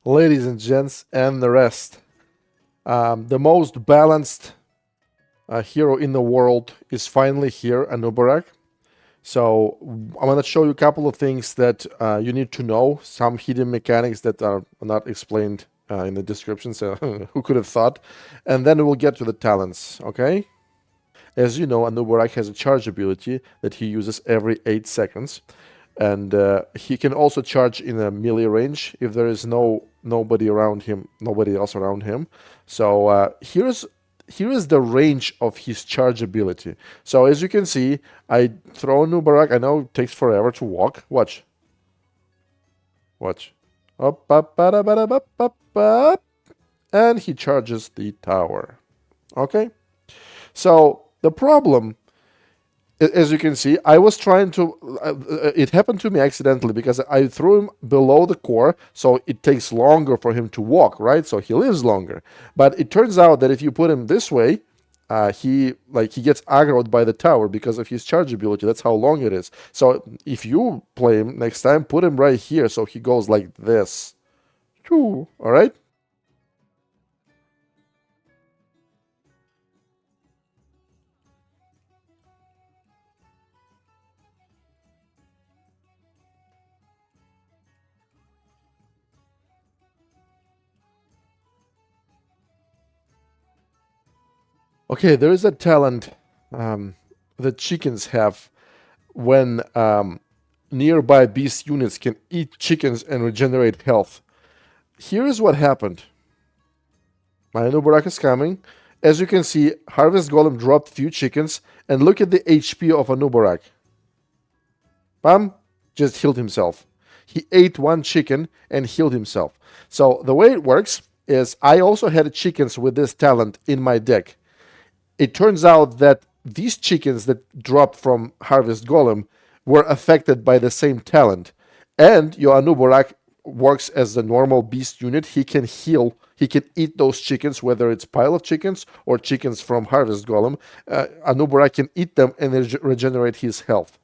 Ladies and gents, and the rest. The most balanced hero in the world is finally here, Anubarak. So I'm going to show you a couple of things that you need to know, some hidden mechanics that are not explained in the description, so who could have thought? And then we'll get to the talents, okay? As you know, Anubarak has a charge ability that he uses every 8 seconds. And he can also charge in a melee range if there is nobody else around him. So here is the range of his charge ability. So as you can see, I throw Anubarak. I know it takes forever to walk. Watch. Up, up, and he charges the tower. Okay. So the problem, as you can see, I was trying to... it happened to me accidentally because I threw him below the core, so it takes longer for him to walk, right? So he lives longer. But it turns out that if you put him this way, he gets aggroed by the tower because of his charge ability. That's how long it is. So if you play him next time, put him right here so he goes like this. All right? Okay, there is a talent that chickens have when nearby beast units can eat chickens and regenerate health. Here is what happened. My Anubarak is coming. As you can see, Harvest Golem dropped few chickens, and look at the HP of Anubarak. Bam, just healed himself. He ate one chicken and healed himself. So the way it works is I also had chickens with this talent in my deck. It turns out that these chickens that dropped from Harvest Golem were affected by the same talent. And your Anubarak works as a normal beast unit. He can heal. He can eat those chickens, whether it's pile of chickens or chickens from Harvest Golem. Anubarak can eat them and regenerate his health.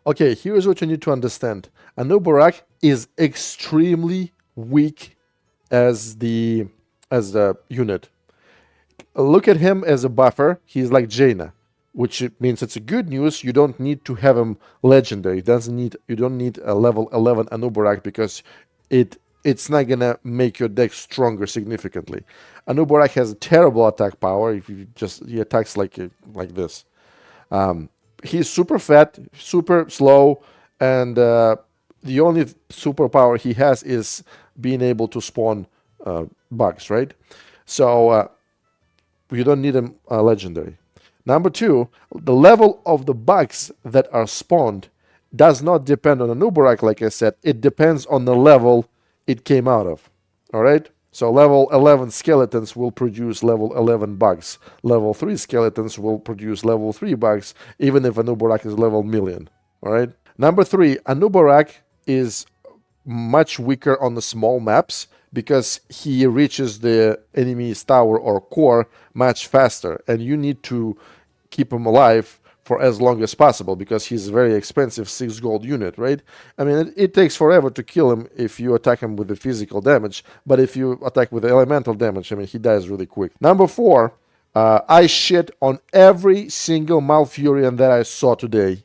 Okay, here's what you need to understand. Anubarak is extremely weak as the unit. Look at him as a buffer. He's like Jaina, which means it's a good news. You don't need to have him legendary. You don't need a level 11 Anubarak because it's not gonna make your deck stronger significantly. Anubarak has a terrible attack power. If he attacks like this. He's super fat, super slow, and the only superpower he has is being able to spawn bugs, right? So you don't need him legendary. Number two, the level of the bugs that are spawned does not depend on Anubarak, like I said. It depends on the level it came out of, all right? So level 11 skeletons will produce level 11 bugs. Level 3 skeletons will produce level 3 bugs, even if Anubarak is level million. All right. Number 3, Anubarak is much weaker on the small maps because he reaches the enemy's tower or core much faster, and you need to keep him alive for as long as possible because he's a very expensive 6 gold unit, right? I mean, it takes forever to kill him if you attack him with the physical damage, but if you attack with the elemental damage, I mean, he dies really quick. Number 4, I shit on every single Malfurion that I saw today.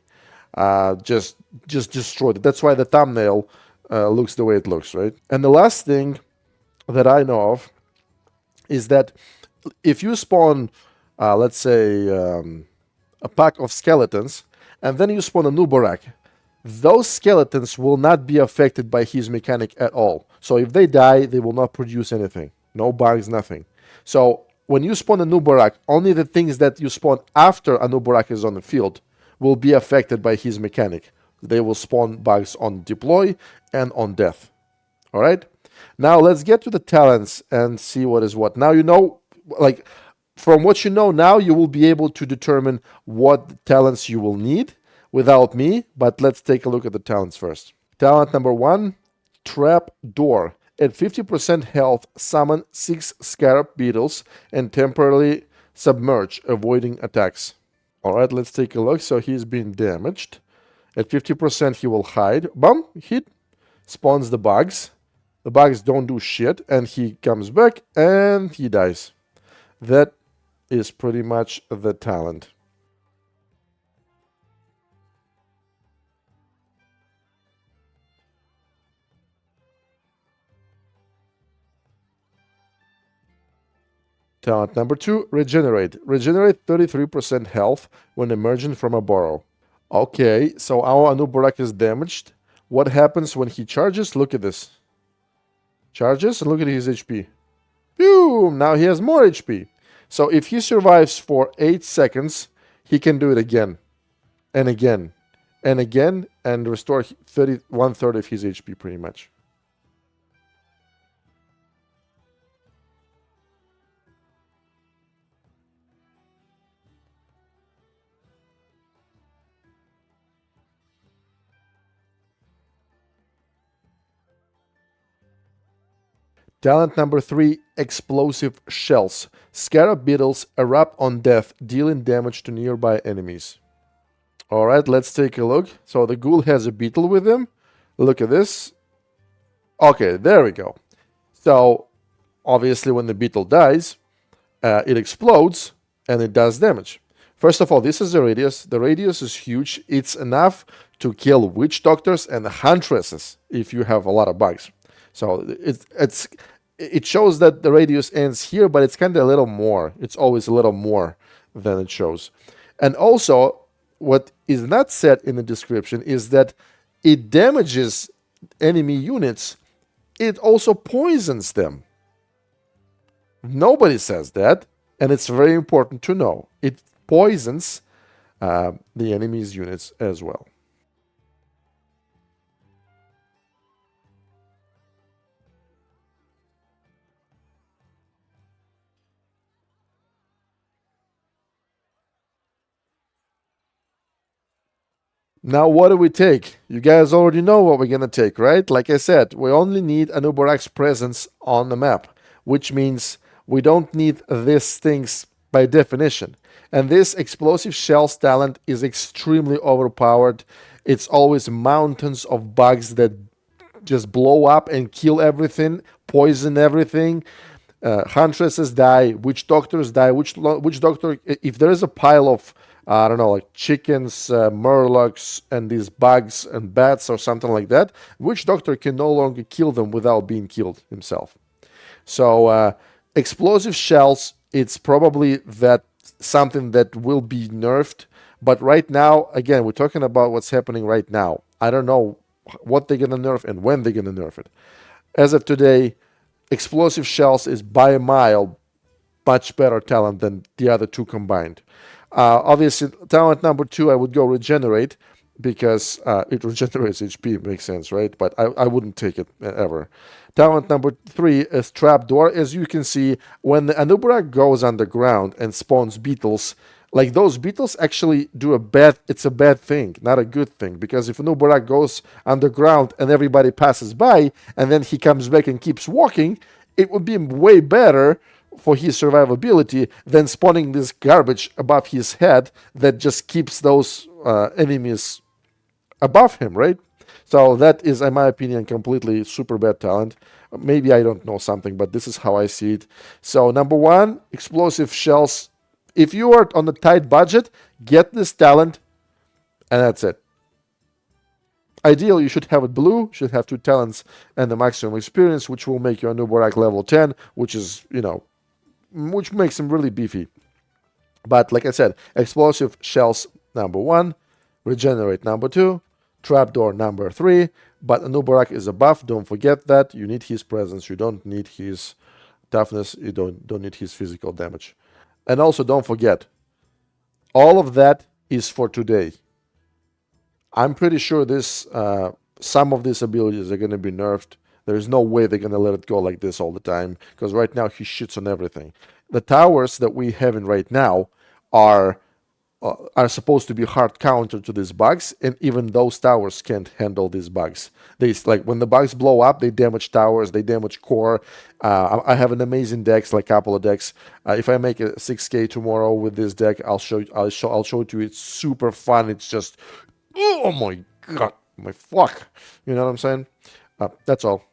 Just destroyed it. That's why the thumbnail looks the way it looks, right? And the last thing that I know of is that if you spawn, let's say, a pack of skeletons, and then you spawn a Anubarak, those skeletons will not be affected by his mechanic at all. So if they die, they will not produce anything. No bugs, nothing. So when you spawn a Anubarak, only the things that you spawn after a Anubarak is on the field will be affected by his mechanic. They will spawn bugs on deploy and on death. All right? Now let's get to the talents and see what is what. Now you know, like, from what you know now, you will be able to determine what talents you will need without me, but let's take a look at the talents first. Talent number 1, Trap Door. At 50% health, summon 6 scarab beetles and temporarily submerge, avoiding attacks. Alright, let's take a look. So he's been damaged. At 50%, he will hide. Bum, hit, spawns the bugs. The bugs don't do shit, and he comes back and he dies. That is pretty much the talent. Talent number 2, Regenerate. Regenerate 33% health when emerging from a burrow. Okay, so our Anubarak is damaged. What happens when he charges? Look at this. Charges and look at his HP. Phew, now he has more HP. So if he survives for 8 seconds, he can do it again and again and again and restore 1/3 of his HP pretty much. Talent number 3, Explosive Shells. Scarab beetles erupt on death, dealing damage to nearby enemies. Alright, let's take a look. So the ghoul has a beetle with him. Look at this. Okay, there we go. So, obviously when the beetle dies, it explodes and it does damage. First of all, this is the radius. The radius is huge. It's enough to kill witch doctors and huntresses if you have a lot of bugs. So it shows that the radius ends here, but it's kind of a little more. It's always a little more than it shows. And also, what is not said in the description is that it damages enemy units. It also poisons them. Nobody says that, and it's very important to know. It poisons the enemy's units as well. Now, what do we take? You guys already know what we're gonna take, right? Like I said, we only need Anubarak's presence on the map, which means we don't need these things by definition. And this explosive shells talent is extremely overpowered. It's always mountains of bugs that just blow up and kill everything, poison everything. Huntresses die, witch doctors die. Witch doctor, if there is a pile of I don't know, like chickens, murlocs, and these bugs and bats or something like that, witch doctor can no longer kill them without being killed himself. So explosive shells, it's probably that something that will be nerfed. But right now, again, we're talking about what's happening right now. I don't know what they're gonna nerf and when they're gonna nerf it. As of today, explosive shells is by a mile much better talent than the other two combined. Obviously, talent number 2, I would go Regenerate because it regenerates HP. Makes sense, right? But I wouldn't take it ever. Talent number 3 is Trapdoor. As you can see, when the Anubarak goes underground and spawns beetles, like those beetles actually do it's a bad thing, not a good thing. Because if Anubarak goes underground and everybody passes by and then he comes back and keeps walking, it would be way better for his survivability than spawning this garbage above his head that just keeps those enemies above him, right? So that is, in my opinion, completely super bad talent. Maybe I don't know something, but this is how I see it. So number 1, explosive shells. If you are on a tight budget, get this talent, and that's it. Ideally, you should have it blue, should have 2 talents and the maximum experience, which will make your Anubarak level 10, which is, which makes him really beefy. But like I said, explosive shells number 1, regenerate number 2, trapdoor number 3. But Anubarak is a buff. Don't forget that. You need his presence. You don't need his toughness. You don't need his physical damage. And also don't forget, all of that is for today. I'm pretty sure some of these abilities are going to be nerfed. There is no way they're going to let it go like this all the time, because right now he shits on everything. The towers that we have in right now are are supposed to be hard counter to these bugs, and even those towers can't handle these bugs. They like when the bugs blow up, they damage towers, they damage core. I have an amazing decks, like couple of decks. If I make a 6K tomorrow with this deck, I'll show it to you. It's super fun. It's just, oh my god, my fuck. You know what I'm saying? That's all.